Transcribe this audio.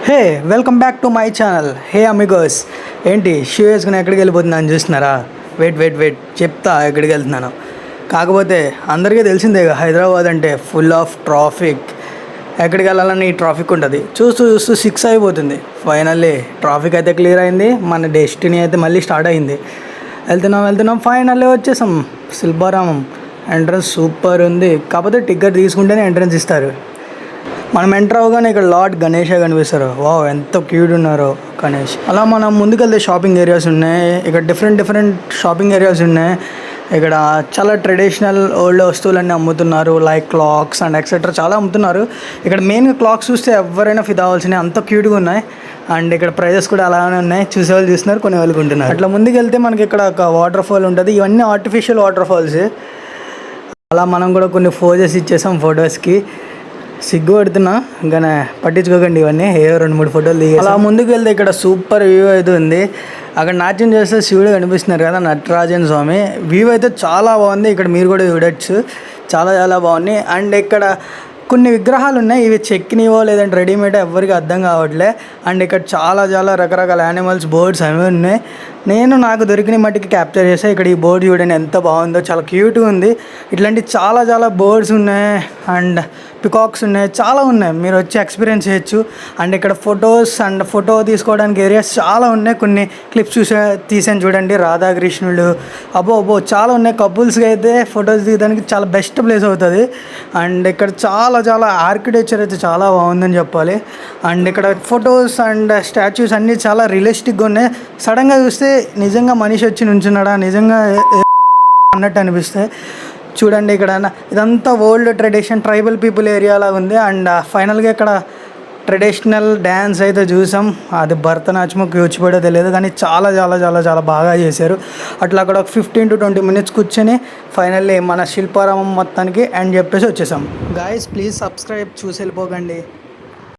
Hey welcome back to my channel. Hey Amigos, ఏంటి shoe వేసుకుని ఎక్కడికి వెళ్ళిపోతున్నాను చూస్తున్నారా? వెయిట్ చెప్తా ఎక్కడికి వెళ్తున్నాను. కాకపోతే అందరికీ తెలిసిందే, హైదరాబాద్ అంటే ఫుల్ ఆఫ్ ట్రాఫిక్. ఎక్కడికి వెళ్ళాలని ట్రాఫిక్ ఉంటుంది. చూస్తూ 6 అయిపోతుంది. ఫైనల్లీ ట్రాఫిక్ అయితే క్లియర్ అయింది. మన డెస్టినీ అయితే మళ్ళీ స్టార్ట్ అయింది. వెళ్తున్నాం ఫైనల్లీ వచ్చేసాం. శిల్పారామం ఎంట్రన్స్ సూపర్ ఉంది. కాకపోతే టికెట్ తీసుకుంటేనే ఎంట్రన్స్ ఇస్తారు. మనం ఎంటర్ అవగానే ఇక్కడ లార్డ్ గణేషే కనిపిస్తారు. వావ్, ఎంత క్యూట్ ఉన్నారో గణేష్. అలా మనం ముందుకెళ్తే షాపింగ్ ఏరియాస్ ఉన్నాయి. ఇక్కడ డిఫరెంట్ షాపింగ్ ఏరియాస్ ఉన్నాయి. ఇక్కడ చాలా ట్రెడిషనల్ ఓల్డ్ వస్తువులన్నీ అమ్ముతున్నారు. లైక్ క్లాక్స్ అండ్ ఎక్సెట్రా చాలా అమ్ముతున్నారు. ఇక్కడ మెయిన్గా క్లాక్స్ చూస్తే ఎవరైనా ఫిదా అవ్వాల్సినవి, అంత క్యూట్గా ఉన్నాయి. అండ్ ఇక్కడ ప్రైజెస్ కూడా అలానే ఉన్నాయి. చూసేవాళ్ళు చూస్తున్నారు, కొన్ని వాళ్ళు కొంటున్నారు. అట్లా ముందుకు వెళ్తే మనకి ఇక్కడ ఒక వాటర్ ఫాల్ ఉంటుంది. ఇవన్నీ ఆర్టిఫిషియల్ వాటర్ ఫాల్స్. అలా మనం కూడా కొన్ని ఫోజెస్ ఇచ్చేసాం ఫొటోస్కి. సిగ్గు పడుతున్నా కానీ పట్టించుకోకండి, ఇవన్నీ 2-3 ఫోటోలు దిగి అలా ముందుకు వెళ్తే ఇక్కడ సూపర్ వ్యూ అయితే ఉంది. అక్కడ నాట్యం చేస్తే శివుడు కనిపిస్తున్నారు కదా, నటరాజన్ స్వామి. వ్యూ అయితే చాలా బాగుంది. ఇక్కడ మీరు కూడా చూడొచ్చు, చాలా బాగుంది. అండ్ ఇక్కడ కొన్ని విగ్రహాలు ఉన్నాయి. ఇవి చెక్కినవో లేదంటే రెడీమేడ్ ఎవరికి అర్థం కావట్లే. అండ్ ఇక్కడ చాలా రకరకాల యానిమల్స్, బర్డ్స్ అవి ఉన్నాయి. నాకు దొరికిన మట్టికి క్యాప్చర్ చేసా. ఇక్కడ ఈ బోర్డ్ చూడండి ఎంత బాగుందో, చాలా క్యూట్గా ఉంది. ఇట్లాంటి చాలా బర్డ్స్ ఉన్నాయి. అండ్ పికాక్స్ ఉన్నాయి, చాలా ఉన్నాయి. మీరు వచ్చి ఎక్స్పీరియన్స్ చేయొచ్చు. అండ్ ఇక్కడ ఫోటో తీసుకోవడానికి ఏరియాస్ చాలా ఉన్నాయి. కొన్ని క్లిప్స్ తీసాను చూడండి. రాధాకృష్ణుడు అబ్బో చాలా ఉన్నాయి. కపుల్స్కి అయితే ఫొటోస్ తీయడానికి చాలా బెస్ట్ ప్లేస్ అవుతుంది. అండ్ ఇక్కడ చాలా ఆర్కిటెక్చర్ అయితే చాలా బాగుందని చెప్పాలి. అండ్ ఇక్కడ ఫొటోస్ అండ్ స్టాచ్యూస్ అన్నీ చాలా రియలిస్టిక్గా ఉన్నాయి. సడన్గా చూస్తే నిజంగా మనిషి వచ్చి నుంచున్నాడా నిజంగా అన్నట్టు అనిపిస్తాయి. చూడండి ఇక్కడ ఇదంతా old tradition tribal people area లాగా ఉంది. అండ్ ఫైనల్గా ఇక్కడ ట్రెడిషనల్ డ్యాన్స్ అయితే చూసాం. అది భరతనాట్యమో కూచిపూడో తెలియదు, కానీ చాలా బాగా చేశారు. అట్లా అక్కడ ఒక 15-20 మినిట్స్ కూర్చొని ఫైనల్లీ మన శిల్పారామం మొత్తానికి అండ్ చెప్పేసి వచ్చేసాం. గాయస్ ప్లీజ్ సబ్స్క్రైబ్, చూసి వెళ్ళిపోకండి.